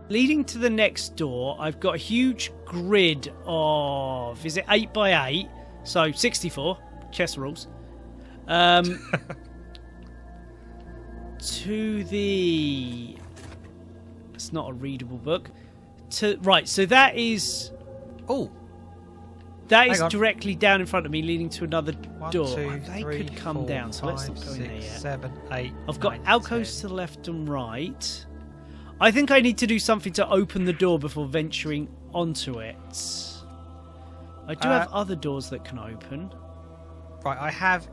leading to the next door, I've got a huge grid of, is it 8 by 8? So 64, chess rules. To the... It's not a readable book. Right, so that is... Oh! That is directly down in front of me, leading to another 1, door. 2, They 3, could come 4, down, so 5, let's not go in there 6, yet. 7, 8, I've got 9, alcoves 10. to the left and right. I think I need to do something to open the door before venturing onto it. I do have other doors that can open. Right, I have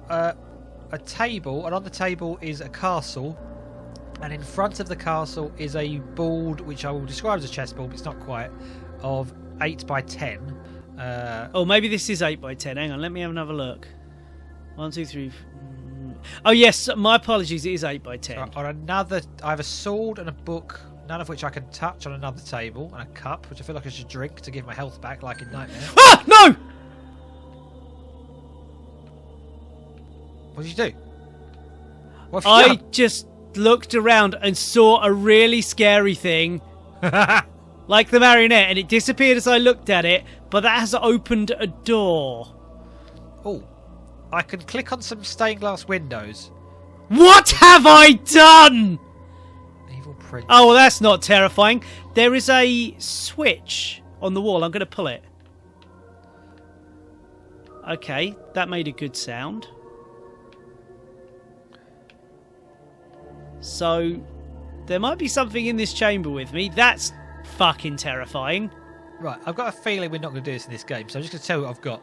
a table, and on the table is a castle, and in front of the castle is a board, which I will describe as a chessboard, but it's not quite, of 8 by 10. Oh, maybe this is 8 by 10. Hang on, let me have another look. 1, 2, 3. Oh, yes, my apologies. It is 8 by 10. Right, on another, I have a sword and a book, none of which I can touch, on another table, and a cup, which I feel like I should drink to give my health back, like in Nightmare. Ah, no! What did you do? What have you I just looked around and saw a really scary thing. done? Like the marionette, and it disappeared as I looked at it, but that has opened a door. Oh, I can click on some stained glass windows. What have I done? Evil Prince. Oh, well, that's not terrifying. There is a switch on the wall. I'm going to pull it. Okay, that made a good sound. So, there might be something in this chamber with me. That's fucking terrifying. Right, I've got a feeling we're not going to do this in this game, so I'm just going to tell you what I've got.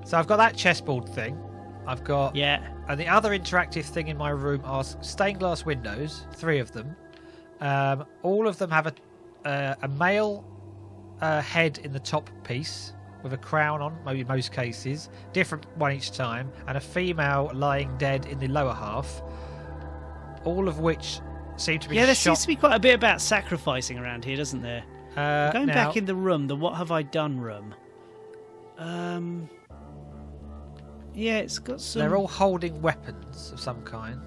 So I've got that chessboard thing. I've got... Yeah. And the other interactive thing in my room are stained glass windows, 3 of them. All of them have a male head in the top piece with a crown on, maybe in most cases, different one each time, and a female lying dead in the lower half, all of which seem to be there shot... seems to be quite a bit about sacrificing around here, doesn't there? Going back in the room, the what have I done room. Yeah, it's got some... They're all holding weapons of some kind.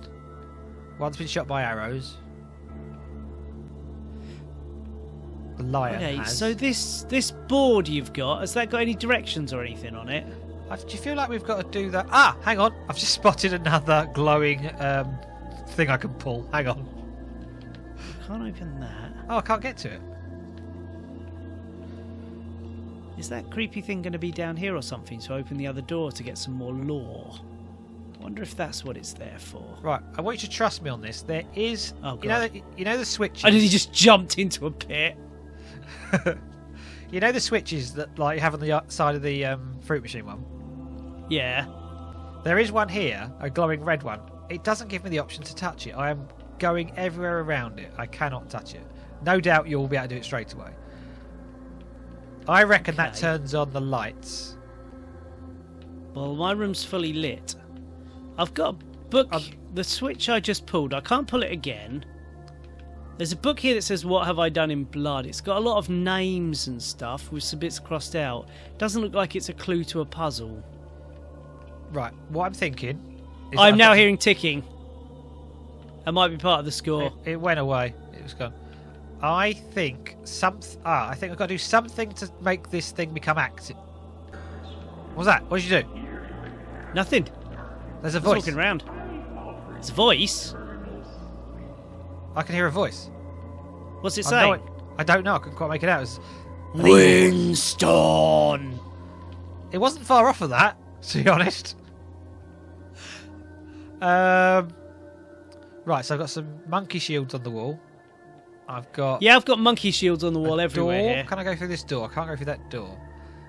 One's been shot by arrows. The lion has. So this board you've got, has that got any directions or anything on it? Do you feel like we've got to do that? Ah, hang on. I've just spotted another glowing thing I can pull. Hang on. I can't open that. Oh, I can't get to it. Is that creepy thing going to be down here or something to open the other door to get some more lore? I wonder if that's what it's there for. Right, I want you to trust me on this. There is... Oh, God. You know the switches... I nearly just jumped into a pit. You know the switches that like you have on the side of the fruit machine one? Yeah. There is one here, a glowing red one. It doesn't give me the option to touch it. I am going everywhere around it. I cannot touch it. No doubt you'll be able to do it straight away. I reckon that turns on the lights. Well, my room's fully lit. I've got a book. The switch I just pulled, I can't pull it again. There's a book here that says, "What have I done in blood?" It's got a lot of names and stuff with some bits crossed out. Doesn't look like it's a clue to a puzzle. Right, what I'm thinking... is I'm now hearing ticking. That might be part of the score. It went away. It was gone. I think I think I've got to do something to make this thing become active. What was that? What did you do? Nothing. There's a voice. Talking around. It's a voice. I can hear a voice. What's it say? I don't know. I couldn't quite make it out. It was Winston. It wasn't far off of that, to be honest. Right, so I've got some monkey shields on the wall. I've got monkey shields on the wall everywhere door. here. Can I go through this door? I can't go through that door.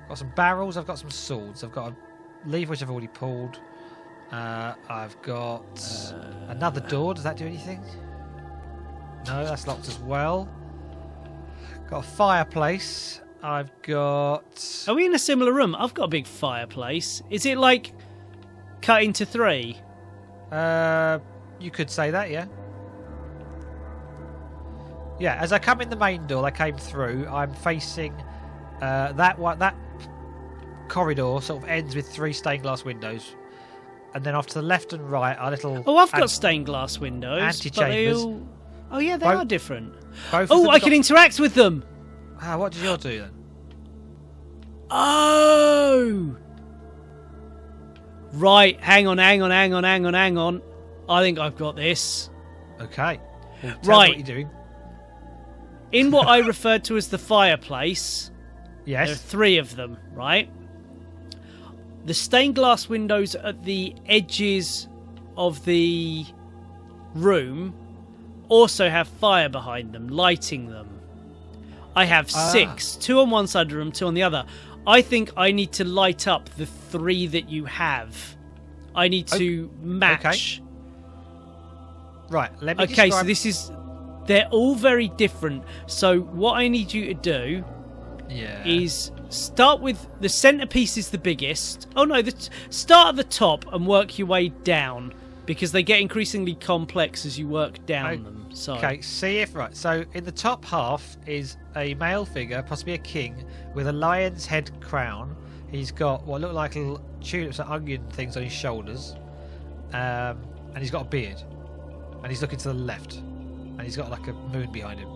I've got some barrels. I've got some swords. I've got a lever which I've already pulled. I've got another door. Does that do anything? No, that's locked as well. Got a fireplace. I've got... Are we in a similar room? I've got a big fireplace. Is it like cut into 3? You could say that, yeah. Yeah, as I come in the main door, I came through. I'm facing that corridor. Sort of ends with 3 stained glass windows, and then off to the left and right are little. Oh, I've got stained glass windows. Antechambers. Oh yeah, they Both- are different. Both of Oh, them I can interact with them. what does yours do then? Oh. Right, hang on. I think I've got this. Okay. Well, tell me Right. what you're doing. In what I referred to as the fireplace, there are Yes. 3 of them, right? The stained glass windows at the edges of the room also have fire behind them, lighting them. I have 6, 2 on one side of the room, 2 on the other. I think I need to light up the 3 that you have. I need to match. Right. Let me Okay, so describe... they're all very different. So what I need you to do Yeah. is start with the centerpiece is the biggest. Oh no, start at the top and work your way down because they get increasingly complex as you work down them. So Okay, see if right. So in the top half is a male figure, possibly a king, with a lion's head crown. He's got what look like little tulips or onion things on his shoulders, and he's got a beard, and he's looking to the left, and he's got like a moon behind him.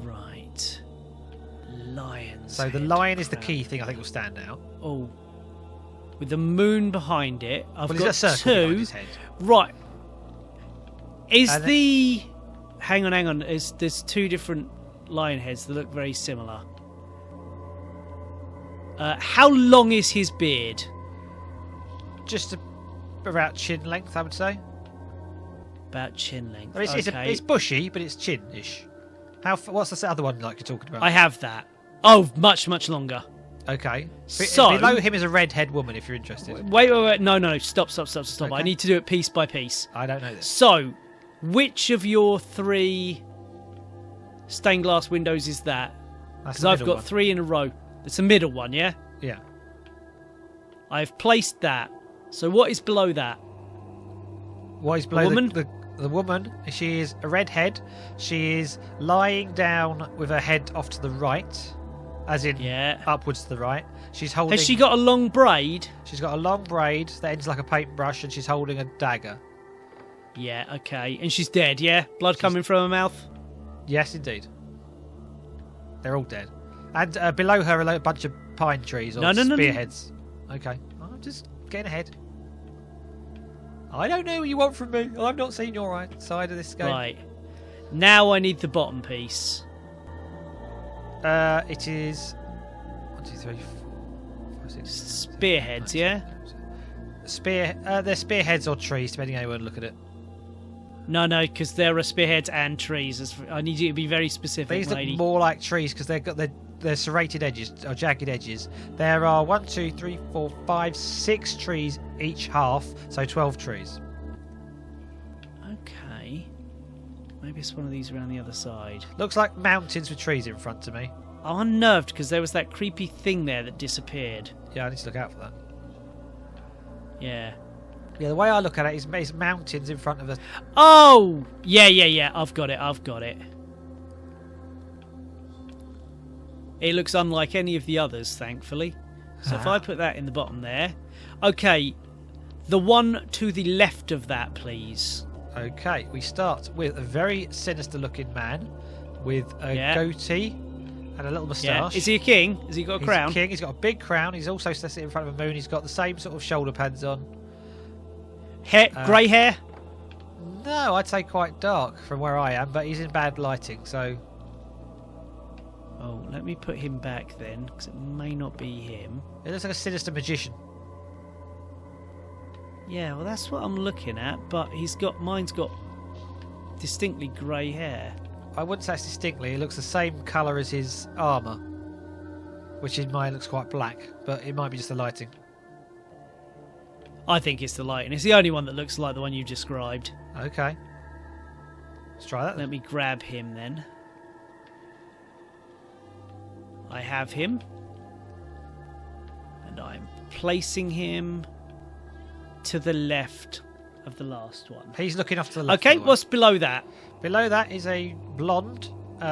right, lions. So the lion is the key thing I think will stand out. Oh, with the moon behind it, I've Well, he's got got a circle behind 2. his head. Right. Is And the hang on? There's 2 different lion heads that look very similar. How long is his beard? Just about chin length, I would say. About chin length. I mean, Okay. it's bushy, but it's chin-ish. What's the other one like you're talking about? I have that. Oh, much longer. Okay. So- below him is a red-haired woman. If you're interested, Wait. No. Stop. Okay. I need to do it piece by piece. I don't know this. So, which of your 3 stained glass windows is that? That's Because the I've middle got one. 3 in a row. It's the middle one, yeah? Yeah. I've placed that. So what is below that? What is below woman? The woman? She is a redhead. She is lying down with her head off to the right, as in Yeah. upwards to the right. She's holding. Has she got a long braid? She's got a long braid that ends like a paintbrush, and she's holding a dagger. Yeah, okay. And she's dead, yeah? Blood coming from her mouth? Yes, indeed. They're all dead. And below her are a bunch of pine trees or No. spearheads. Okay, I'm just getting ahead. I don't know what you want from me. I've not seen your side of this game. Right. Now I need the bottom piece. It is 1, 2, 3, 4, 5, 6, Spearheads, yeah? They're spearheads or trees, depending on how you want to look at it. No, because there are spearheads and trees. I need you to be very specific, These lady. look more like trees because they're serrated edges or jagged edges. There are 1, 2, 3, 4, 5, 6 trees each half, so 12 trees. Okay. Maybe it's one of these around the other side. Looks like mountains with trees in front of me. I'm unnerved because there was that creepy thing there that disappeared. Yeah, I need to look out for that. Yeah. Yeah, the way I look at it is mountains in front of us. Oh! Yeah. I've got it. It looks unlike any of the others, thankfully. So if I put that in the bottom there. Okay. The one to the left of that, please. Okay, we start with a very sinister looking man with a goatee and a little moustache. Yeah. Is he a king? Has he got a He's crown? a king. He's got a big crown. He's also sitting in front of a moon. He's got the same sort of shoulder pads on. Grey hair? No, I'd say quite dark from where I am, but he's in bad lighting, so... Oh, let me put him back then, because it may not be him. It looks like a sinister magician. Yeah, well, that's what I'm looking at, but mine's got distinctly grey hair. I wouldn't say it's distinctly. It looks the same colour as his armour, which in mine looks quite black, but it might be just the lighting. I think it's the lighting. It's the only one that looks like the one you described. Okay. Let's try that then. Let me grab him then. I have him. And I'm placing him to the left of the last one. He's looking off to the left. Okay, of the way. what's below that? Below that is a blonde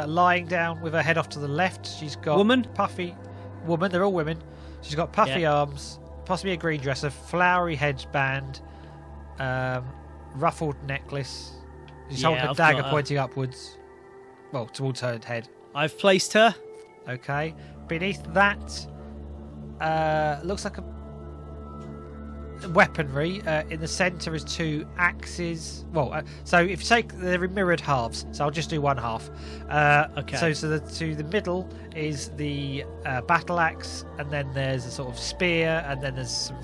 lying down with her head off to the left. She's got Woman? puffy woman. They're all women. She's got puffy arms, possibly a green dress, a flowery headband, ruffled necklace, She's Yeah, holding a I've dagger got her. pointing upwards. Well, towards her head. I've placed her. Okay. Beneath that, looks like a weaponry. In the centre is 2 axes. Well, so if you take they're in mirrored halves, so I'll just do one half. Okay. So to the middle is the battle axe, and then there's a sort of spear, and then there's some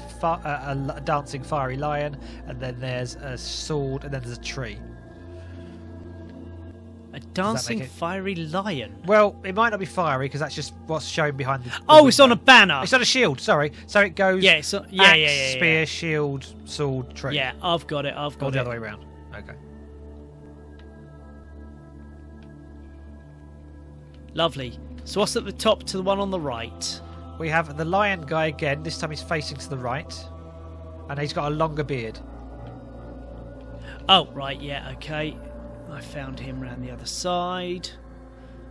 a dancing fiery lion, and then there's a sword, and then there's a tree. A dancing it- fiery lion. Well, it might not be fiery because that's just what's shown behind the Oh, it's on a window. banner. It's on a shield. Sorry, so it goes. Yeah, it's on, yeah, axe, yeah, yeah, yeah. spear, shield, sword, tree. Yeah, I've got it. I've Or got the it. other way around. Okay. Lovely. So what's at the top to the one on the right? We have the lion guy again. This time he's facing to the right, and he's got a longer beard. Oh, right. Yeah. Okay. I found him round the other side.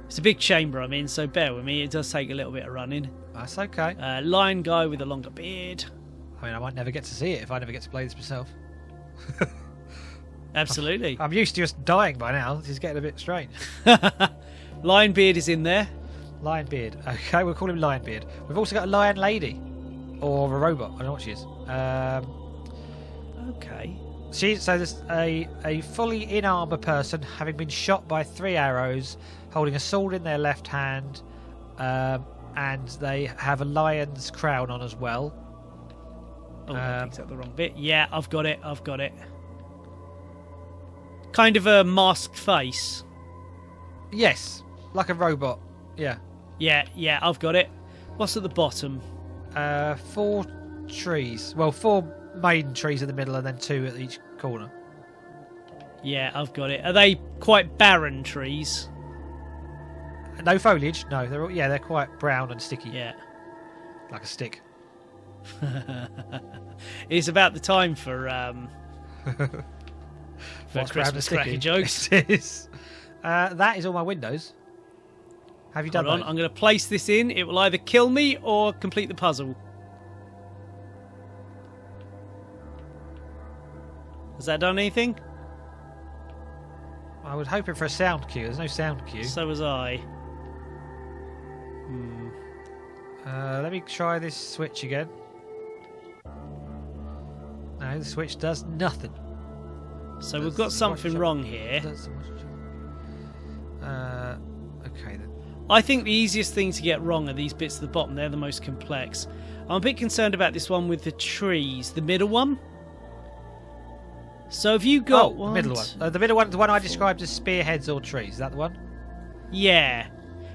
It's a big chamber I'm in, so bear with me. It does take a little bit of running. That's okay. Lion guy with a longer beard. I mean, I might never get to see it if I never get to play this myself. Absolutely. I'm used to just dying by now. This is getting a bit strange. Lion beard is in there. Lion beard. Okay, we'll call him Lion beard. We've also got a lion lady, or a robot. I don't know what she is. Okay. So there's a fully in armour person having been shot by 3 arrows, holding a sword in their left hand, and they have a lion's crown on as well. Oh, I picked up the wrong bit. Yeah, I've got it. I've got it. Kind of a masked face. Yes, like a robot. Yeah. Yeah, I've got it. What's at the bottom? 4 trees. Well, 4 main trees in the middle, and then 2 at each corner. Yeah, I've got it. Are they quite barren trees? No foliage. No, they're quite brown and sticky, Yeah. like a stick. It's about the time for What's brown and Christmas sticky? cracky jokes. It is. That is all my windows. Have you done Hold on, those? I'm going to place this in. It will either kill me or complete the puzzle. Has that done anything? I was hoping for a sound cue. There's no sound cue. So was I. Let me try this switch again. No, the switch does nothing. So we've Does got the something watch- wrong here. Does the watch- okay then. I think the easiest thing to get wrong are these bits at the bottom. They're the most complex. I'm a bit concerned about this one with the trees. The middle one. So have you got the middle one. The middle one, the one I described as spearheads or trees. Is that the one? Yeah.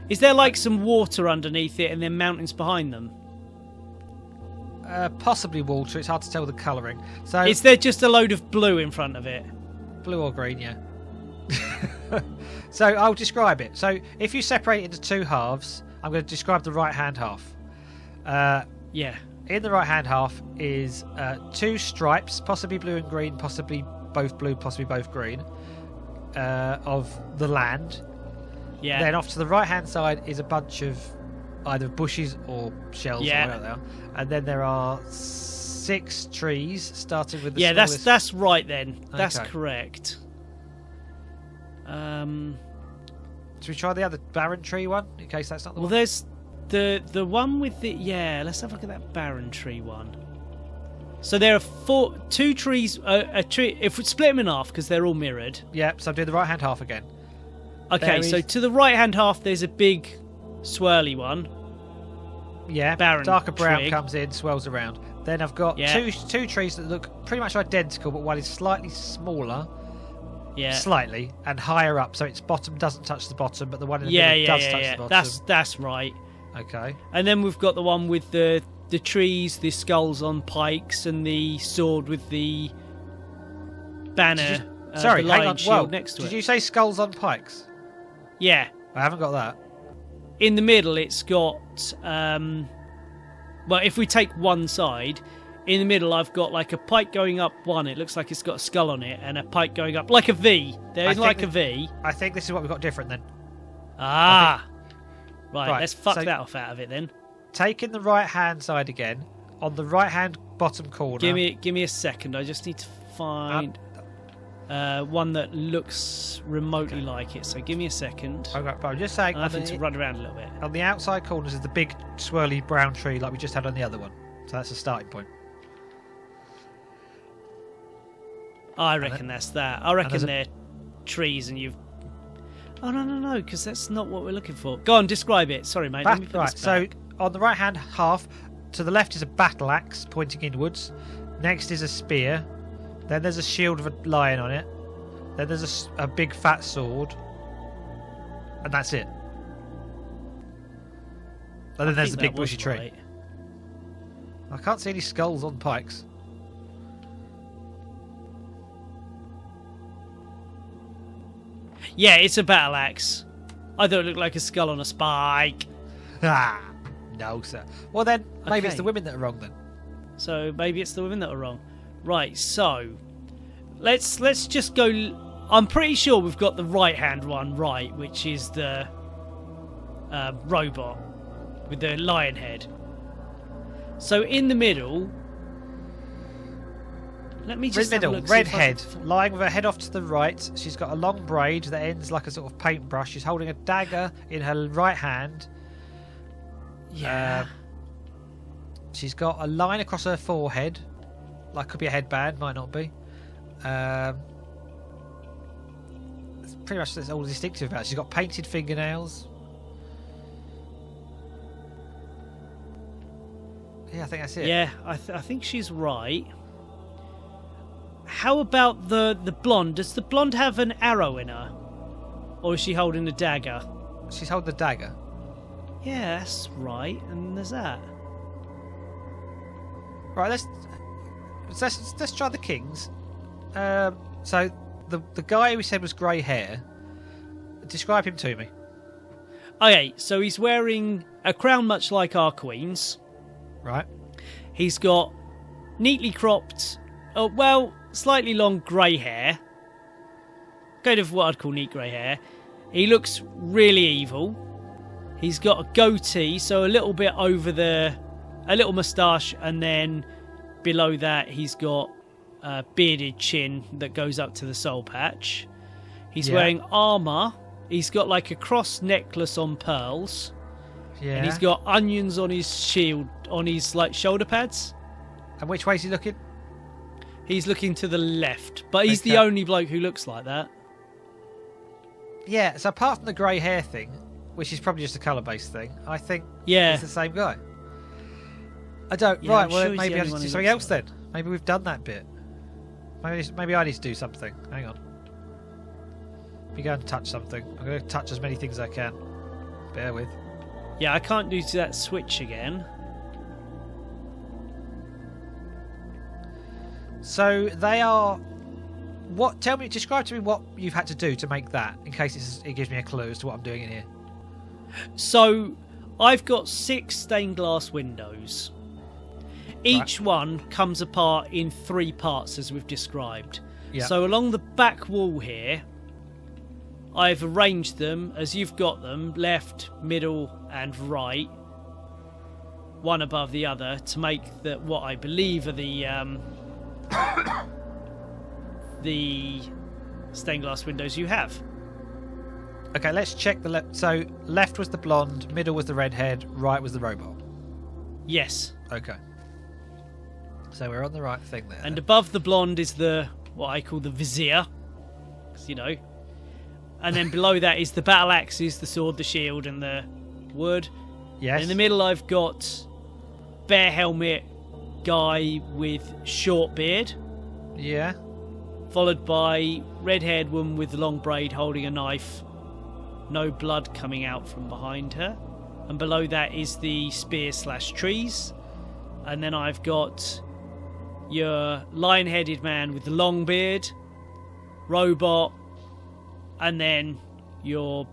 Is there like some water underneath it and then mountains behind them? Possibly water. It's hard to tell the colouring. So Is there just a load of blue in front of it? blue or green, yeah. So I'll describe it. So if you separate it into 2 halves, I'm going to describe the right-hand half. Yeah. In the right-hand half is 2 stripes, possibly blue and green, possibly both blue, possibly both green, of the land. Yeah. Then off to the right-hand side is a bunch of either bushes or shells, Yeah. or whatever they are. And then there are 6 trees, starting with the Yeah, smallest. that's right then. That's Okay. correct. Should we try the other barren tree one, in case that's not the Well, one? there's the one with the let's have a look at that barren tree one. So there are 2 trees. A tree. If we split them in half because they're all mirrored. Yeah, so I'm doing the right-hand half again. Okay, There so is- to the right hand half there's a big swirly one. Yeah, Barren darker brown twig. comes in, swirls around. Then I've got Yeah. two trees that look pretty much identical, but one is slightly smaller, Yeah. slightly, and higher up, so its bottom doesn't touch the bottom, but the one in the Yeah, middle yeah, does yeah, touch yeah. the bottom. That's right. Okay. And then we've got the one with the trees, the skulls on pikes, and the sword with the banner. Sorry, the hang lion on. shield Whoa, next to did it. you say skulls on pikes? Yeah. I haven't got that. In the middle, it's got. Well, if we take one side, in the middle, I've got like a pike going up one. It looks like it's got a skull on it, and a pike going up like a V. There I is think like that- a V. I think this is what we've got different then. Ah. Right, Right, let's fuck so- that off out of it then. Taking the right-hand side again, on the right-hand bottom corner. Give me a second. I just need to find. one that looks remotely like it. So give me a second. Okay, but I'm just saying. I'm having to run around a little bit. On the outside corners is the big swirly brown tree like we just had on the other one. So that's a starting point. I reckon that's that. I reckon they're trees and you've... Oh, no, because that's not what we're looking for. Go on, describe it. Sorry, mate. Let me put this back. So on the right-hand half, to the left is a battle axe pointing inwards. Next is a spear. Then there's a shield with a lion on it. Then there's a big fat sword. And that's it. And then there's the big bushy tree. Right. I can't see any skulls on pikes. Yeah, it's a battle axe. I thought it looked like a skull on a spike. Ah, no, sir. Well, then, maybe it's Okay. the women that are wrong, then. So maybe it's the women that are wrong. Right, so let's just go. I'm pretty sure we've got the right-hand one right, which is the robot with the lion head. So in the middle, let me just have a look, red see if I head, can lying with her head off to the right. She's got a long braid that ends like a sort of paintbrush. She's holding a dagger in her right hand. Yeah. She's got a line across her forehead. Like, could be a headband, might not be. It's pretty much that's all distinctive about it. She's got painted fingernails. Yeah, I think that's it. Yeah, I think she's right. How about the blonde? Does the blonde have an arrow in her? Or is she holding a dagger? She's holding the dagger. Yeah, that's right. And there's that. Right, let's try the kings. So the guy we said was grey hair. Describe him to me. Okay, so he's wearing a crown much like our queen's. Right. He's got neatly cropped, slightly long grey hair. Kind of what I'd call neat grey hair. He looks really evil. He's got a goatee, so a little bit over a little moustache, and then below that he's got a bearded chin that goes up to the soul patch. He's wearing armour. He's got like a cross necklace on pearls. Yeah. And he's got onions on his shield, on his like shoulder pads. And which way is he looking? He's looking to the left, but he's the only bloke who looks like that. Yeah, so apart from the grey hair thing, which is probably just a colour-based thing, I think it's the same guy. I don't... Yeah, right, I'm well, sure he's maybe the I only need one to do who something looks else then. Maybe we've done that bit. Maybe I need to do something. Hang on. Be going to touch something. I'm going to touch as many things as I can. Bear with. Yeah, I can't do that switch again. So they are... Describe to me what you've had to do to make that, in case it gives me a clue as to what I'm doing in here. So, I've got 6 stained glass windows. Each one comes apart in 3 parts, as we've described. Yeah. So along the back wall here, I've arranged them as you've got them, left, middle and right, one above the other, to make what I believe are the stained glass windows you have. Okay, let's check the left. So left was the blonde, middle was the redhead, right was the robot. Yes. Okay. So we're on the right thing there. And above the blonde is what I call the vizier, 'cause, and then below that is the battle axes, the sword, the shield, and the wood. Yes. In the middle, I've got bear helmet guy with short beard. Yeah. Followed by red-haired woman with long braid holding a knife. No blood coming out from behind her. And below that is the spear/trees. And then I've got your lion-headed man with the long beard, robot, and then your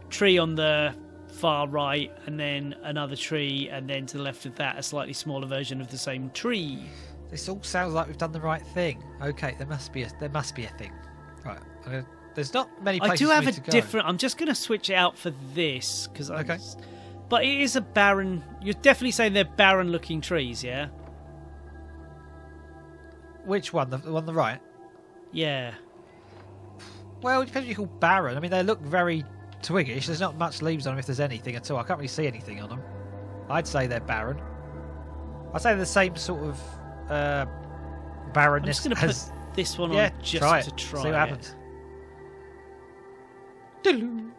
tree on the far right, and then another tree, and then to the left of that a slightly smaller version of the same tree. This all sounds like we've done the right thing. Okay, there must be a thing. Right. There's not many places I do have for me a to go. different. I'm just going to switch it out for this because Okay. But it is a barren. You're definitely saying they're barren-looking trees, yeah? Which one? The one on the right? Yeah. Well, it depends what you call barren. I mean, they look very twiggish. There's not much leaves on them if there's anything at all. I can't really see anything on them. I'd say they're barren. I'd say they're the same sort of barrenness. I'm just going to put this one on just try to try see what happens. No,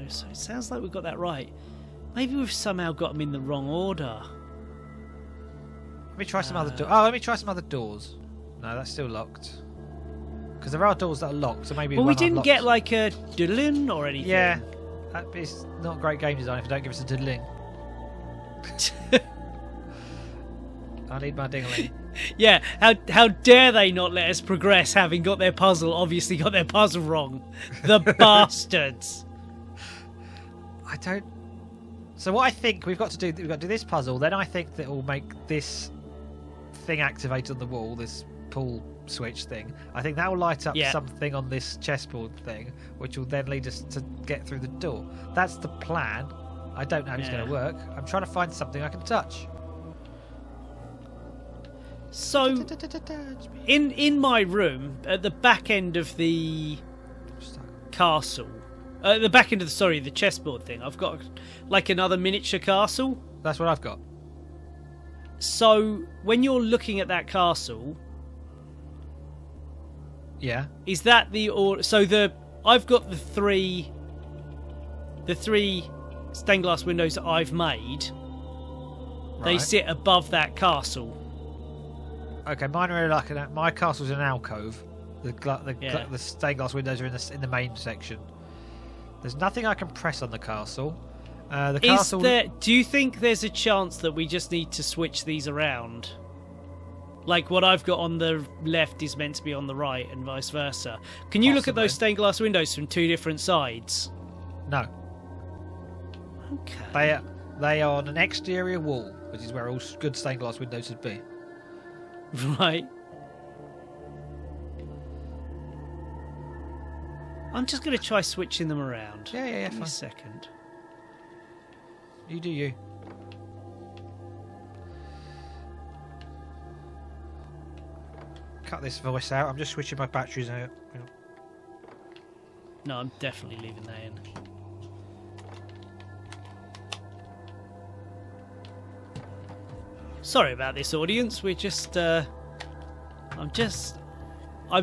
so it sounds like we've got that right. Maybe we've somehow got them in the wrong order. Let me try some other doors. Oh, let me try some other doors. No, that's still locked. Because there are doors that are locked, so maybe. Well, we didn't get like a diddling or anything. Yeah, it's not great game design if you don't give us a diddling. I need my dingling. Yeah, how dare they not let us progress, having got their puzzle? Obviously, got their puzzle wrong. The bastards. I don't. So what I think we've got to do this puzzle. Then I think that will make this thing activate on the wall. This pull switch thing. I think that will light up something on this chessboard thing, which will then lead us to get through the door. That's the plan. I don't know how it's going to work. I'm trying to find something I can touch. So, in my room, at the back end of the castle, the back end of the chessboard thing, I've got like another miniature castle. That's what I've got. So, when you're looking at that castle, is that I've got the three stained glass windows that I've made. Right. They sit above that castle. Okay, mine are like my castle's an alcove. The stained glass windows are in the main section. There's nothing I can press on the castle. Castle. Do you think there's a chance that we just need to switch these around? Like what I've got on the left is meant to be on the right, and vice versa. Can you look at those stained glass windows from two different sides? No. Okay. They are on an exterior wall, which is where all good stained glass windows should be. Right. I'm just going to try switching them around. Yeah. Give me a second. You do you. Cut this voice out. I'm just switching my batteries out. No, I'm definitely leaving that in. Sorry about this, audience. We're just... I'm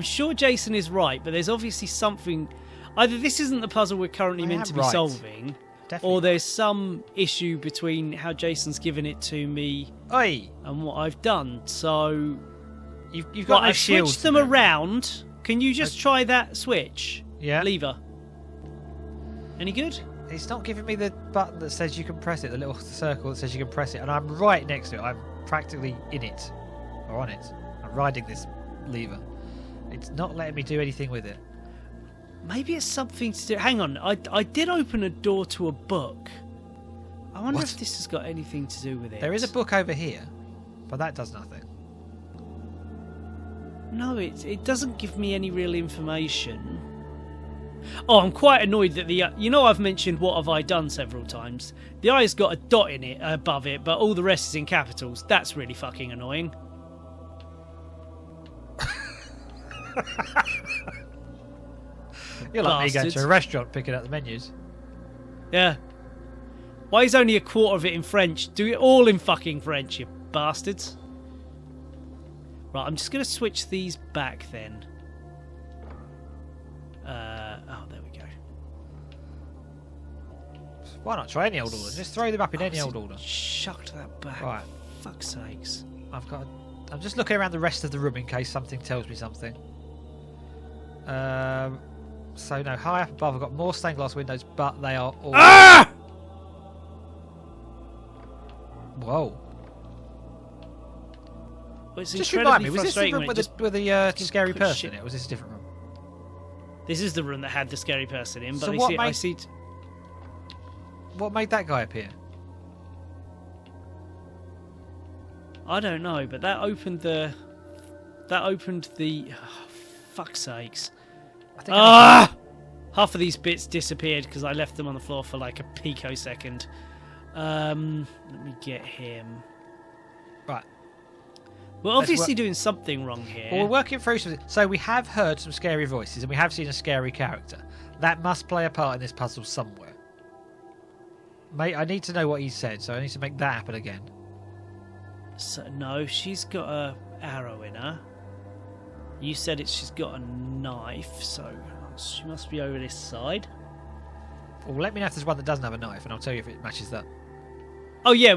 sure Jason is right, but there's obviously something... Either this isn't the puzzle we're currently meant to be solving, or there's some issue between how Jason's given it to me and what I've done. So... You've got I've switched them around. Can you just try that switch? Yeah. Lever. Any good? It's not giving me the button that says you can press it, the little circle that says you can press it, and I'm right next to it. I'm practically in it, or on it. I'm riding this lever. It's not letting me do anything with it. Maybe it's something to do... Hang on, I did open a door to a book. I wonder if this has got anything to do with it. There is a book over here, but that does nothing. No, it doesn't give me any real information. Oh, I'm quite annoyed that I've mentioned what have I done several times. The I's got a dot in it above it, but all the rest is in capitals. That's really fucking annoying. You're like me going to a restaurant picking up the menus. Yeah. Why is only a quarter of it in French? Do it all in fucking French, you bastards. Right, I'm just going to switch these back then. There we go. Why not try any old order? Just throw them up in any old order. Chucked that back. Right. Fuck's sakes. I'm just looking around the rest of the room in case something tells me something. So no, high up above I've got more stained glass windows, but they are all... Ah! Whoa. Well, it's just remind me, was this the frustrating room with the scary person in it, or was this a different room? This is the room that had the scary person in, but so I see... What made that guy appear? I don't know, but that opened the... Oh, fuck's sakes. I think half of these bits disappeared because I left them on the floor for like a picosecond. Let me get him. Right. We're obviously doing something wrong here. Well, we're working through something. So we have heard some scary voices and we have seen a scary character. That must play a part in this puzzle somewhere. Mate, I need to know what he said, so I need to make that happen again. So, no, she's got a arrow in her. You said she's got a knife, so she must be over this side. Well, let me know if there's one that doesn't have a knife, and I'll tell you if it matches that. Oh yeah,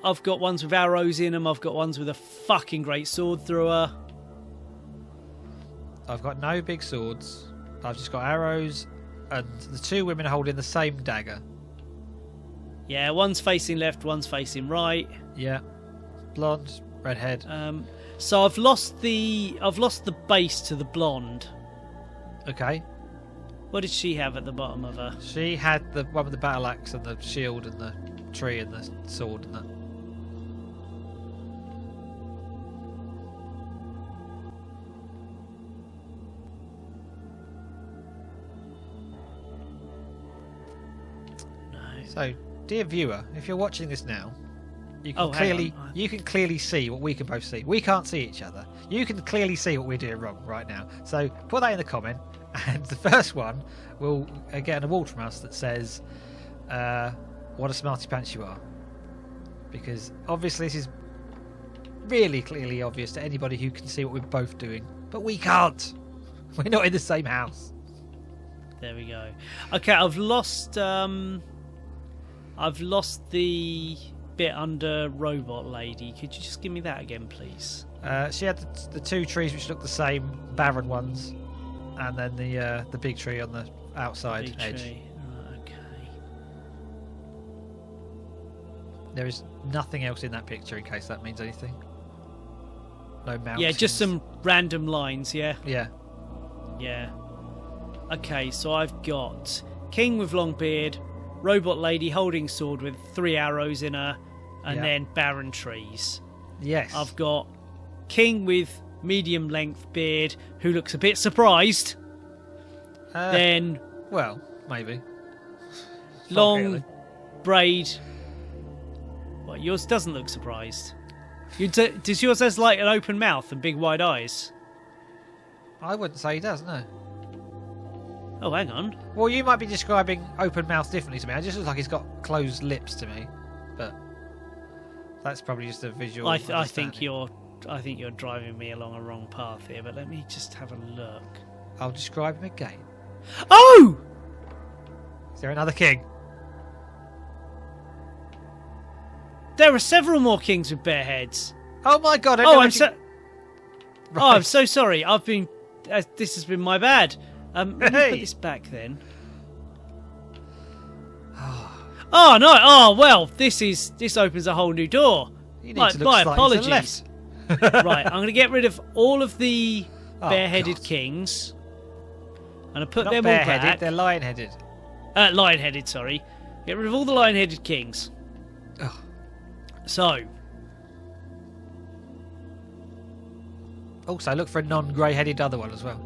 I've got ones with arrows in them. I've got ones with a fucking great sword through her. I've got no big swords. I've just got arrows, and the two women holding the same dagger. Yeah, one's facing left, one's facing right. Yeah, blonde, redhead. So I've lost the base to the blonde. Okay. What did she have at the bottom of her? She had the one with the battle axe and the shield and the tree and the sword and that. No. So, dear viewer, if you're watching this now, you can clearly see what we can both see. We can't see each other. You can clearly see what we're doing wrong right now. So put that in the comment, and the first one will get an award from us that says, "What a smarty pants you are," because obviously this is really clearly obvious to anybody who can see what we're both doing, but we can't. We're not in the same house. There we go. Okay, I've lost the bit under robot lady. Could you just give me that again, please? She had the two trees which look the same, barren ones, and then the big tree on the outside edge. Tree. Right, okay. There is nothing else in that picture, in case that means anything. No mountains. Yeah, just some random lines. Yeah. Yeah. Yeah. Okay, so I've got king with long beard, robot lady holding sword with 3 arrows in her, and then barren trees. Yes. I've got king with medium length beard who looks a bit surprised. Then well, maybe. long really. braid. Well, yours doesn't look surprised. Does yours has like an open mouth and big wide eyes? I wouldn't say he does, no. Oh, hang on. Well, you might be describing open mouth differently to me. It just looks like he's got closed lips to me, but that's probably just a visual. I think you're driving me along a wrong path here. But let me just have a look. I'll describe him again. Oh! Is there another king? There are several more kings with bare heads. Oh my god! I'm Right. so sorry. I've been. This has been my bad. Let me put this back then. Oh no! Oh well, this opens a whole new door. You need to look my slightly apologies. to the left. Right, I'm going to get rid of all of the bare-headed kings, and I put Not them all bare-headed, back. they're lion-headed. Lion-headed, sorry. Get rid of all the lion-headed kings. Ugh. So. Also, look for a non-grey-headed other one as well.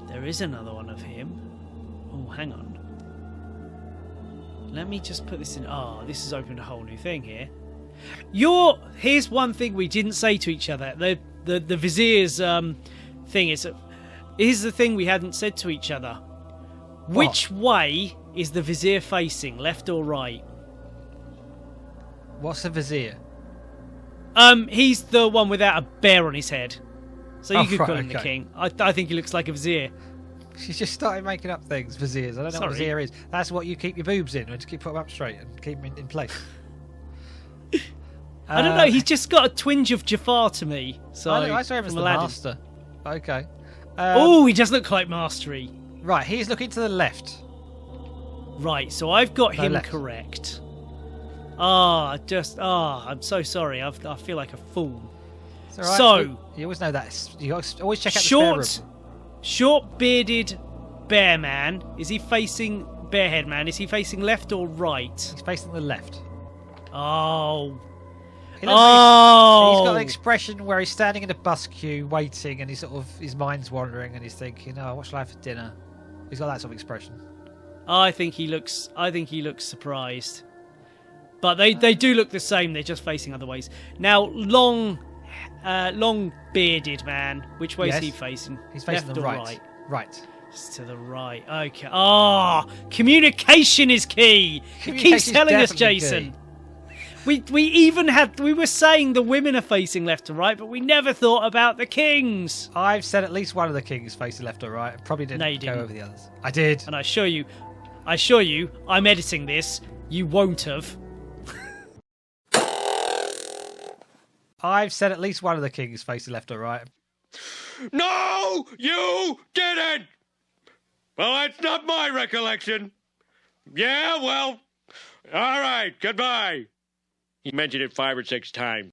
There is another one of him. Oh, hang on. Let me just put this in. Oh, this has opened a whole new thing here. Here's one thing we didn't say to each other. The vizier's thing is. Here's the thing we hadn't said to each other. What? Which way is the vizier facing, left or right? What's a vizier? He's the one without a bear on his head. So you could right, call him the king. I think he looks like a vizier. She's just started making up things, viziers. I don't know what vizier is. That's what you keep your boobs in, and to keep put them up straight and keep them in place. I don't know. He's just got a twinge of Jafar to me. So I saw him as the Aladdin. master. Okay. Oh, he does look like Mastery. Right, he's looking to the left. Right, so I've got him left. correct. I'm so sorry. I feel like a fool. It's all right. So you always know that. You always check out the spare room. Short bearded bear man. Is he facing barehead man? Is he facing left or right? He's facing the left. Oh. He looks like he's got an expression where he's standing in a bus queue waiting, and his mind's wandering, and he's thinking, "Oh, what shall I have for dinner?" He's got that sort of expression. I think he looks surprised. But they do look the same. They're just facing other ways. Now, long bearded man. Which way is he facing? He's facing Left the or right. Right. It's to the right. Okay. Oh, communication is key. It keeps telling us, Jason. We were saying the women are facing left to right, but we never thought about the kings. I've said at least one of the kings facing left or right. I probably didn't go over the others. I did. And I assure you, I'm editing this. You won't have. I've said at least one of the kings facing left or right. No, you didn't! Well, that's not my recollection. Yeah, well, all right, goodbye. He mentioned it 5 or 6 times.